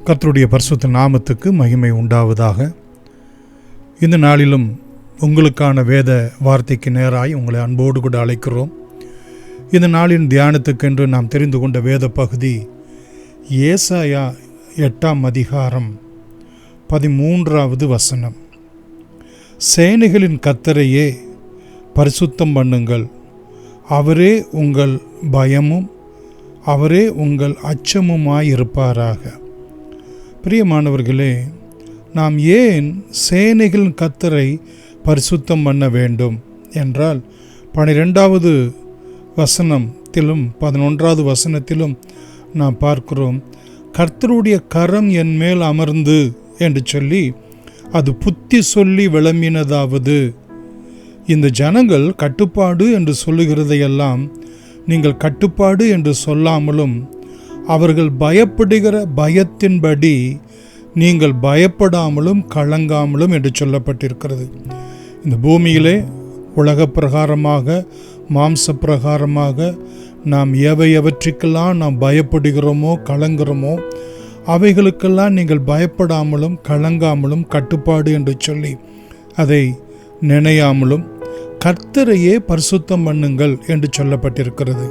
கர்த்தருடைய பரிசுத்த நாமத்துக்கு மகிமை உண்டாவதாக. இந்த நாளிலும் உங்களுக்கான வேத வார்த்தைக்கு நேராய் உங்களை அன்போடு கூட அழைக்கிறோம். இந்த நாளின் தியானத்துக்கென்று நாம் தெரிந்து கொண்ட வேத பகுதி ஏசாயா 8ஆம் அதிகாரம் 13வது வசனம். சேனைகளின் கர்த்தரையே பரிசுத்தம் பண்ணுங்கள், அவரே உங்கள் பயமும் அவரே உங்கள் அச்சமுமாயிருப்பாராக. பிரியமானவர்களே, நாம் ஏன் சேனைகளின் கர்த்தரை பரிசுத்தம் பண்ண வேண்டும் என்றால் 12வது வசனத்திலும் 11வது வசனத்திலும் நாம் பார்க்கிறோம், கர்த்தருடைய கரம் என் மேல் அமர்ந்து என்று சொல்லி அது புத்தி சொல்லி விளம்பினதாவது. இந்த ஜனங்கள் கட்டுப்பாடு என்று சொல்லுகிறதையெல்லாம் நீங்கள் கட்டுப்பாடு என்று சொல்லாமலும் அவர்கள் பயப்படுகிற பயத்தின்படி நீங்கள் பயப்படாமலும் கலங்காமலும் என்று சொல்லப்பட்டிருக்கிறது. இந்த பூமியிலே உலக பிரகாரமாக மாம்ச பிரகாரமாக நாம் எவற்றுக்கெல்லாம் நாம் பயப்படுகிறோமோ கலங்குகிறோமோ அவைகளுக்கெல்லாம் நீங்கள் பயப்படாமலும் கலங்காமலும் கட்டுப்பாடு என்று சொல்லி அதை நினையாமலும் கர்த்தரையே பரிசுத்தம் பண்ணுங்கள் என்று சொல்லப்பட்டிருக்கிறது.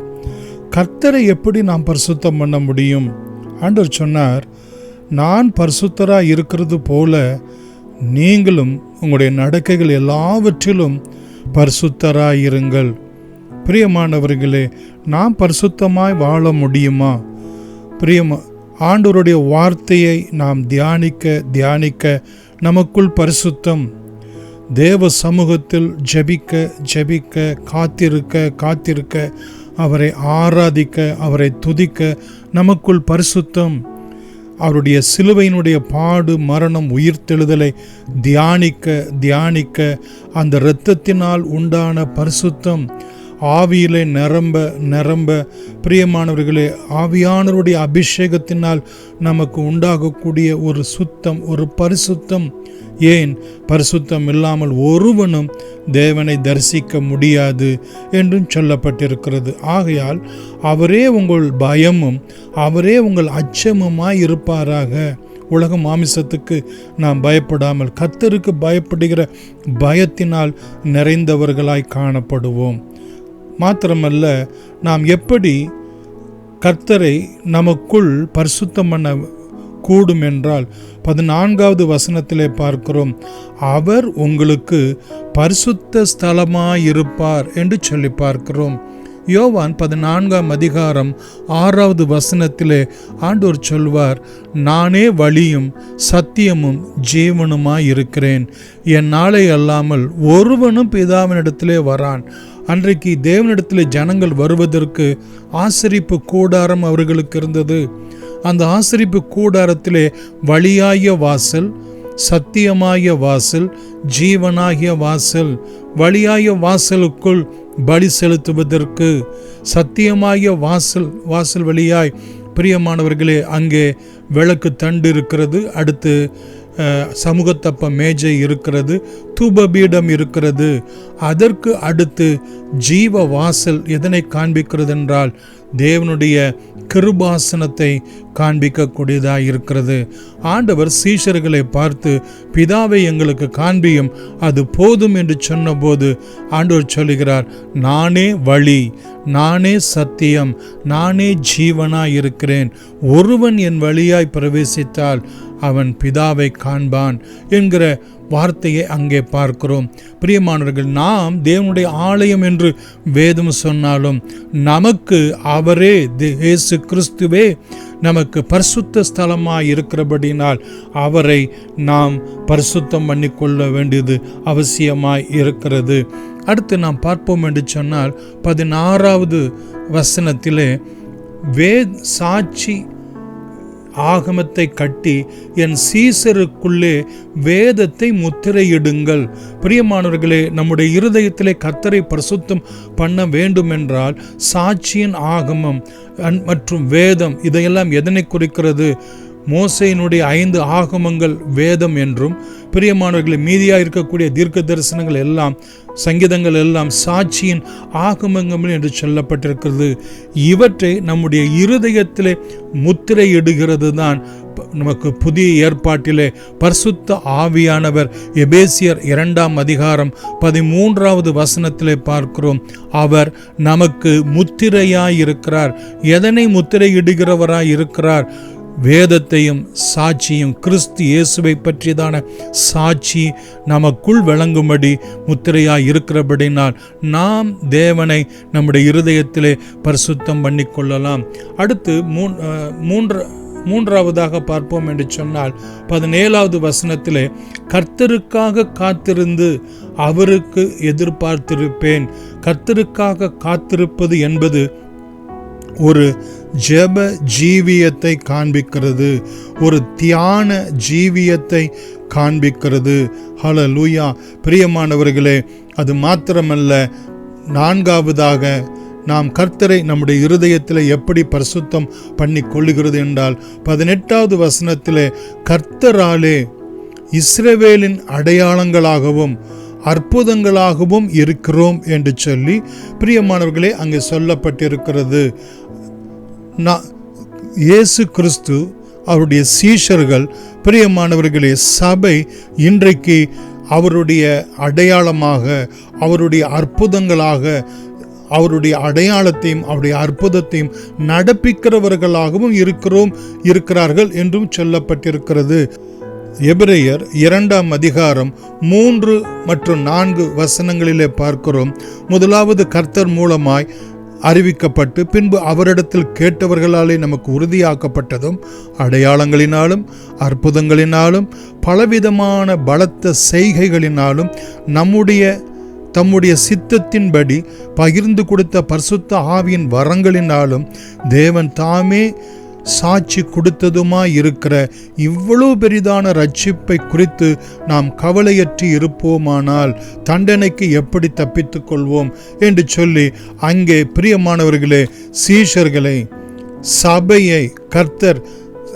கர்த்தரை எப்படி நாம் பரிசுத்தம் பண்ண முடியும்? ஆண்டவர் சொன்னார், நான் பரிசுத்தராக இருக்கிறது போல நீங்களும் உங்களுடைய நடக்கைகள் எல்லாவற்றிலும் பரிசுத்தராயிருங்கள். பிரியமானவர்களே, நாம் பரிசுத்தமாய் வாழ முடியுமா? ஆண்டவருடைய வார்த்தையை நாம் தியானிக்க நமக்குள் பரிசுத்தம், தேவ சமூகத்தில் ஜெபிக்க காத்திருக்க அவரை ஆராதிக்க அவரை துதிக்க நமக்குள் பரிசுத்தம், அவருடைய சிலுவையினுடைய பாடு மரணம் உயிர்த்தெழுதலை தியானிக்க அந்த இரத்தத்தினால் உண்டான பரிசுத்தம் ஆவியிலே நிரம்ப பிரியமானவர்களே, ஆவியானவருடைய அபிஷேகத்தினால் நமக்கு உண்டாகக்கூடிய ஒரு சுத்தம், ஒரு பரிசுத்தம். ஏன் பரிசுத்தம் இல்லாமல் ஒருவனும் தேவனை தரிசிக்க முடியாது என்றும் சொல்லப்பட்டிருக்கிறது. ஆகையால் அவரே உங்கள் பயமும் அவரே உங்கள் அச்சமுமாய் இருப்பாராக. உலக மாமிசத்துக்கு நாம் பயப்படாமல் கர்த்தருக்கு பயப்படுகிற பயத்தினால் நிறைந்தவர்களாய் காணப்படுவோம். மாத்திரமல்ல, நாம் எப்படி கர்த்தரை நமக்குள் பரிசுத்தம் பண்ண கூடும் என்றால் 14வது வசனத்திலே பார்க்கிறோம், அவர் உங்களுக்கு பரிசுத்த ஸ்தலமாயிருப்பார் என்று சொல்லி பார்க்கிறோம். யோவான் 14ஆம் அதிகாரம் 6வது வசனத்திலே ஆண்டவர் சொல்வார், நானே வழியும் சத்தியமும் ஜீவனுமாயிருக்கிறேன், என் நாளை அல்லாமல் ஒருவனும் பிதாவினிடத்திலே வரான். அன்றைக்கு தேவனிடத்திலே ஜனங்கள் வருவதற்கு ஆசரிப்பு கூடாரம் அவர்களுக்கு இருந்தது. அந்த ஆசரிப்பு கூடாரத்திலே வழியாகிய வாசல், சத்தியமாகிய வாசல், ஜீவனாகிய வாசல். வழியாகிய வாசலுக்குள் பலி செலுத்துவதற்கு சத்தியமாகிய வாசல் வழியாய் பிரியமானவர்களே அங்கே விளக்கு தண்டு இருக்கிறது, அடுத்து சமூகத்தப்ப மேஜை இருக்கிறது, தூபபீடம் இருக்கிறது. அதற்கு அடுத்து ஜீவ வாசல் எதனை காண்பிக்கிறது என்றால் தேவனுடைய கிருபாசனத்தை காண்பிக்கக்கூடியதாக இருக்கிறது. ஆண்டவர் சீஷர்களை பார்த்து, பிதாவை எங்களுக்கு காண்பியும், அது போதும் என்று சொன்னபோது ஆண்டவர் சொல்லுகிறார், நானே வழி, நானே சத்தியம், நானே ஜீவனாய் இருக்கிறேன், ஒருவன் என் வழியாய் பிரவேசித்தால் அவன் பிதாவை காண்பான் என்கிற வார்த்தையை அங்கே பார்க்கிறோம். பிரியமானவர்கள், நாம் தேவனுடைய ஆலயம் என்று வேதம் சொன்னாலும் நமக்கு அவரே இயேசு கிறிஸ்துவே நமக்கு பரிசுத்த ஸ்தலமாய் இருக்கிறபடினால் அவரை நாம் பரிசுத்தம் பண்ணிக்கொள்ள வேண்டியது அவசியமாய் இருக்கிறது. அடுத்து நாம் பார்ப்போம் என்று சொன்னால் 16வது வசனத்திலே சாட்சி ஆகமத்தை கட்டி என் சீசருக்குள்ளே வேதத்தை முத்திரையிடுங்கள். பிரியமானவர்களே, நம்முடைய இருதயத்திலே கர்த்தரை பரிசுத்தம் பண்ண வேண்டும் என்றால் சாட்சியின் ஆகமம் மற்றும் வேதம் இதையெல்லாம் எதனை குறிக்கிறது? மோசையினுடைய 5 ஆகமங்கள் வேதம் என்றும், பிரியமானவர்களை மீதியாக இருக்கக்கூடிய தீர்க்க தரிசனங்கள் எல்லாம் சங்கீதங்கள் எல்லாம் சாட்சியின் ஆகமங்கள் என்று சொல்லப்பட்டிருக்கிறது. இவற்றை நம்முடைய இருதயத்திலே முத்திரையிடுகிறது தான் நமக்கு புதிய ஏற்பாட்டிலே பரிசுத்த ஆவியானவர் எபேசியர் 2ஆம் அதிகாரம் 13வது வசனத்திலே பார்க்கிறோம். அவர் நமக்கு முத்திரையாயிருக்கிறார். எதனை முத்திரையிடுகிறவராய் இருக்கிறார்? வேதத்தையும் சாட்சியும், கிறிஸ்து இயேசுவை பற்றியதான சாட்சி நமக்குள் விளங்கும்படி முத்திரையாய் இருக்கிறபடினால் நாம் தேவனை நம்முடைய இருதயத்திலே பரிசுத்தம் பண்ணி கொள்ளலாம். அடுத்து மூன்றாவதாக பார்ப்போம் என்று சொன்னால் 17வது வசனத்திலே, கர்த்தருக்காக காத்திருந்து அவருக்கு எதிர்பார்த்திருப்பேன். கர்த்தருக்காக காத்திருப்பது என்பது ஒரு ஜெப ஜீவியத்தை காண்பிக்கிறது, ஒரு தியான ஜீவியத்தை காண்பிக்கிறது. ஹல்லேலூயா. பிரியமானவர்களே, அது மாத்திரமல்ல, 4வதாக நாம் கர்த்தரை நம்முடைய இருதயத்தில் எப்படி பரிசுத்தம் பண்ணி கொள்ளுகிறது என்றால் 18வது வசனத்திலே, கர்த்தராலே இஸ்ரவேலின் அடையாளங்களாகவும் அற்புதங்களாகவும் இருக்கிறோம் என்று சொல்லி பிரியமானவர்களே அங்கே சொல்லப்பட்டிருக்கிறது. இயேசு கிறிஸ்து, அவருடைய சீஷர்கள், பிரியமானவர்களே, சபை இன்றைக்கு அவருடைய அடையாளமாக, அவருடைய அற்புதங்களாக, அவருடைய அடையாளத்தையும் அவருடைய அற்புதத்தையும் நடப்பிக்கிறவர்களாகவும் இருக்கிறார்கள் என்றும் சொல்லப்பட்டிருக்கிறது. எபிரேயர் 2ஆம் அதிகாரம் 3 மற்றும் 4 வசனங்களிலே பார்க்கிறோம். முதலாவது கர்த்தர் மூலமாய் அறிவிக்கப்பட்டு பின்பு அவரிடத்தில் கேட்டவர்களாலே நமக்கு உறுதியாக்கப்பட்டதும் அடையாளங்களினாலும் அற்புதங்களினாலும் பலவிதமான பலத்த செய்கைகளினாலும் தம்முடைய சித்தத்தின்படி பகிர்ந்து கொடுத்த பரிசுத்த ஆவியின் வரங்களினாலும் தேவன் தாமே சாட்சி கொடுத்ததுமாய் இருக்கிற இவ்வளவு பெரிதான ரட்சிப்பை குறித்து நாம் கவலையற்றி இருப்போமானால் தண்டனைக்கு எப்படி தப்பித்துக் கொள்வோம் என்று சொல்லி அங்கே பிரியமானவர்களே, சீஷர்களை, சபையை கர்த்தர்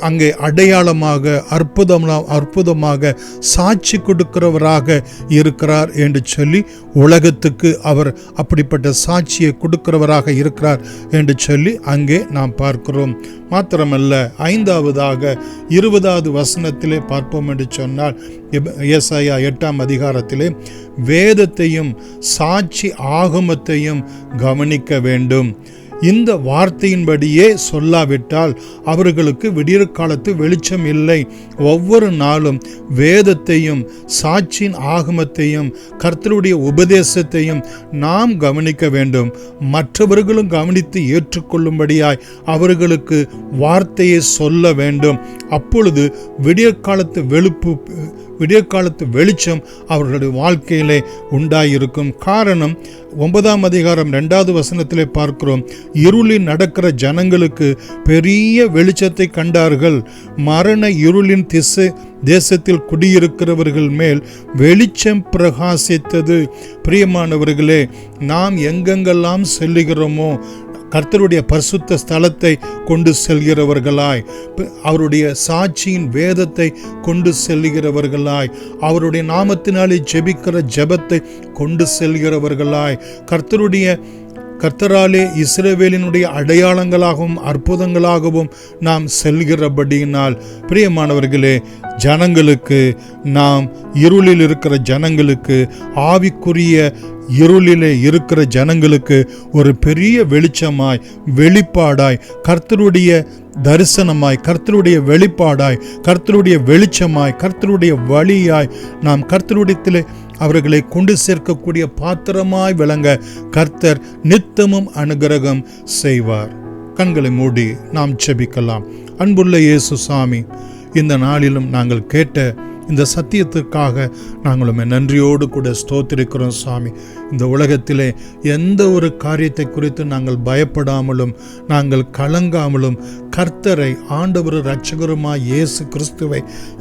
அங்கே அடையாளமாக அற்புதமாக சாட்சி கொடுக்கிறவராக இருக்கிறார் என்று சொல்லி உலகத்துக்கு அவர் அப்படிப்பட்ட சாட்சியை கொடுக்கிறவராக இருக்கிறார் என்று சொல்லி அங்கே நாம் பார்க்கிறோம். மாத்திரமல்ல, 5வதாக 20வது வசனத்திலே பார்ப்போம் என்று சொன்னால், ஏசாயா 8ஆம் அதிகாரத்திலே, வேதத்தையும் சாட்சி ஆகமத்தையும் கவனிக்க வேண்டும். இந்த வார்த்தையின்படியே சொல்லாவிட்டால் அவர்களுக்கு விடியற்காலத்து வெளிச்சம் இல்லை. ஒவ்வொரு நாளும் வேதத்தையும் சாட்சியின் ஆகமத்தையும் கர்த்தருடைய உபதேசத்தையும் நாம் கவனிக்க வேண்டும். மற்றவர்களும் கவனித்து ஏற்றுக்கொள்ளும்படியாய் அவர்களுக்கு வார்த்தையை சொல்ல வேண்டும். அப்பொழுது விடியற்காலத்து வெளிச்சம் அவர்களுடைய வாழ்க்கையிலே உண்டாயிருக்கும். காரணம், 9ஆம் அதிகாரம் 2வது வசனத்திலே பார்க்கிறோம், இருளில் நடக்கிற ஜனங்களுக்கு பெரிய வெளிச்சத்தை கண்டார்கள். மரண இருளின் தேசத்தில் குடியிருக்கிறவர்கள் மேல் வெளிச்சம் பிரகாசித்தது. பிரியமானவர்களே, நாம் எங்கெங்கெல்லாம் செல்லுகிறோமோ கர்த்தருடைய பரிசுத்த ஸ்தலத்தை கொண்டு செல்கிறவர்களாய், அவருடைய சாட்சியின் வேதத்தை கொண்டு செல்கிறவர்களாய், அவருடைய நாமத்தினாலே ஜெபிக்கிற ஜெபத்தை கொண்டு செல்கிறவர்களாய், கர்த்தராலே இஸ்ரவேலினுடைய அடையாளங்களாகவும் அற்புதங்களாகவும் நாம் செல்கிறபடியினால் பிரியமானவர்களே, ஜனங்களுக்கு, நாம் இருளில் இருக்கிற ஜனங்களுக்கு, ஆவிக்குரிய இருளிலே இருக்கிற ஜனங்களுக்கு ஒரு பெரிய வெளிச்சமாய், வெளிப்பாடாய், கர்த்தருடைய தரிசனமாய், கர்த்தருடைய வெளிப்பாடாய், கர்த்தருடைய வெளிச்சமாய், கர்த்தருடைய வழியாய் நாம் கர்த்தருடையத்திலே அவர்களை கொண்டு சேர்க்கக்கூடிய பாத்திரமாய் விளங்க கர்த்தர் நித்தமும் அனுகிரகம் செய்வார். கண்களை மூடி நாம் ஜெபிக்கலாம். அன்புள்ள இயேசு சாமி, இந்த நாளிலும் நாங்கள் கேட்ட இந்த சத்தியத்துக்காக நாங்களும் நன்றியோடு கூட ஸ்தோத்திரிக்கிறோம் சாமி. இந்த உலகத்திலே எந்த ஒரு காரியத்தை குறித்து நாங்கள் பயப்படாமலும் நாங்கள் கலங்காமலும் கர்த்தரை, ஆண்டவர் இரட்சகருமாய் இயேசு கிறிஸ்துவை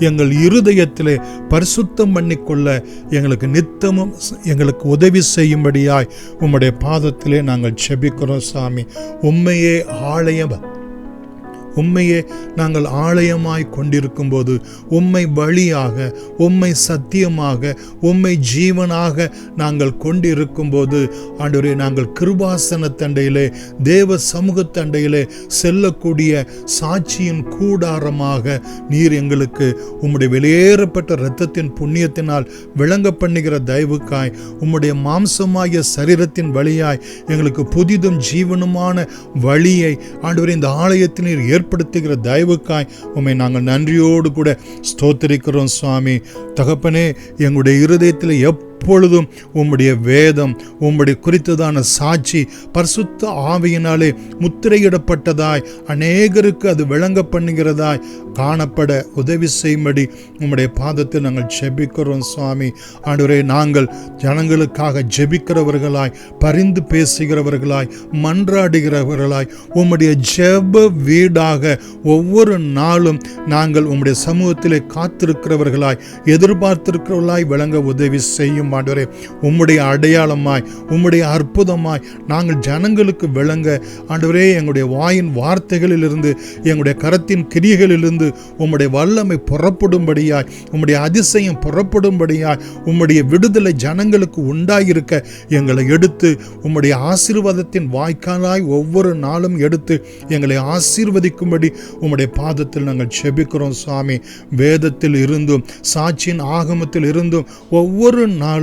எங்கள் இருதயத்திலே பரிசுத்தம் பண்ணிக்கொள்ள எங்களுக்கு நித்தமும் எங்களுக்கு உதவி செய்யும்படியாய் உம்முடைய பாதத்திலே நாங்கள் ஜெபிக்கிறோம் சாமி. உம்மையே உம்மையே நாங்கள் ஆலயமாய் கொண்டிருக்கும் போது, உம்மை வழியாக, உம்மை சத்தியமாக, உம்மை ஜீவனாக நாங்கள் கொண்டிருக்கும் போது ஆண்டவரே, நாங்கள் கிருபாசனத்தண்டையிலே, தேவ சமூகத்தண்டையிலே செல்லக்கூடிய சாட்சியின் கூடாரமாக நீர் எங்களுக்கு உம்முடைய வெளியேறப்பட்ட இரத்தத்தின் புண்ணியத்தினால் விளங்க பண்ணுகிற தயவுக்காய், உம்முடைய மாம்சமாகிய சரீரத்தின் வழியாய் எங்களுக்கு புதிதும் ஜீவனுமான வழியை ஆண்டவரே இந்த ஆலயத்தில் நீர் ஏற்படுத்துகிற தயவுக்காய் உம்மை நாங்கள் நன்றியோடு கூட ஸ்தோத்திரிக்கிறோம் சுவாமி. தகப்பனே, எங்களுடைய இருதயத்தில் எப்பொழுதும் உம்முடைய வேதம், உம்முடைய குறித்ததான சாட்சி பரிசுத்த ஆவியினாலே முத்திரையிடப்பட்டதாய் அநேகருக்கு அது விளங்க பண்ணுகிறதாய் காணப்பட உதவி செய்யும்படி உம்முடைய பாதத்தில் நாங்கள் ஜெபிக்கிறோம் சுவாமி. ஆண்டவரே, நாங்கள் ஜனங்களுக்காக ஜெபிக்கிறவர்களாய், பரிந்து பேசுகிறவர்களாய், மன்றாடுகிறவர்களாய், உம்முடைய ஜெப வீடாக ஒவ்வொரு நாளும் நாங்கள் உம்முடைய சமூகத்திலே காத்திருக்கிறவர்களாய், எதிர்பார்த்திருக்கிறவர்களாய் விளங்க உதவி செய்யும் ஆண்டவரே. உம்முடைய அடையாளமாய், உம்முடைய அற்புதமாய் நாங்கள் ஜனங்களுக்கு விளங்க ஆண்டவரே, எங்களுடைய வாயின் வார்த்தைகளிலிருந்து, எங்களுடைய கரத்தின் கிரியைகளிலிருந்து உம்முடைய வல்லமை புறப்படும்படியாய், உம்முடைய அதிசயம் புறப்படும்படியாய், உம்முடைய விடுதலை ஜனங்களுக்கு உண்டாயிருக்க எங்களை எடுத்து உம்முடைய ஆசீர்வாதத்தின் வாய்க்காலாய் ஒவ்வொரு நாளும் எடுத்து எங்களை ஆசீர்வதிக்கும்படி உம்முடைய பாதத்தில் நாங்கள் ஜெபிக்கிறோம் சுவாமி. வேதத்தில் இருந்தும் சாட்சியின் ஆகமத்தில் இருந்தும் ஒவ்வொரு நாளும்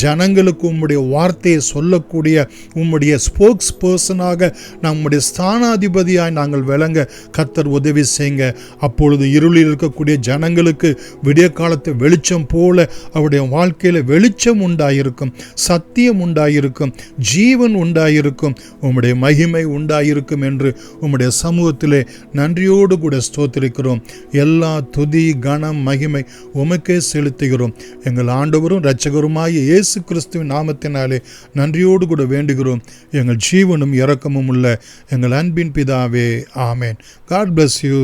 ஜனங்களுக்கு உம்முடைய வார்த்தையை சொல்லக்கூடிய உம்முடைய ஸ்போக்ஸ் பர்சனாக நம்முடைய ஸ்தானாதிபதியாய் நாங்கள் விளங்க கர்த்தர் உதவி செய்யுங்க. அப்பொழுது இருளில் இருக்கக்கூடிய ஜனங்களுக்கு விடிய காலத்து வெளிச்சம் போல அவருடைய வாழ்க்கையில் வெளிச்சம் உண்டாயிருக்கும், சத்தியம் உண்டாயிருக்கும், ஜீவன் உண்டாயிருக்கும், உம்முடைய மகிமை உண்டாயிருக்கும் என்று உம்முடைய சமூகத்திலே நன்றியோடு கூட ஸ்தோத்திரிக்கிறோம். எல்லா துதி கனம் மகிமை உமக்கே செலுத்துகிறோம். எங்கள் ஆண்டவரும் இரட்சகருமாகிய இயேசு கிறிஸ்துவின் நாமத்தினாலே நன்றியோடு கூட வேண்டுகிறோம். எங்கள் ஜீவனும் இரக்கமும் உள்ள எங்கள் அன்பின் பிதாவே, ஆமேன். God bless you.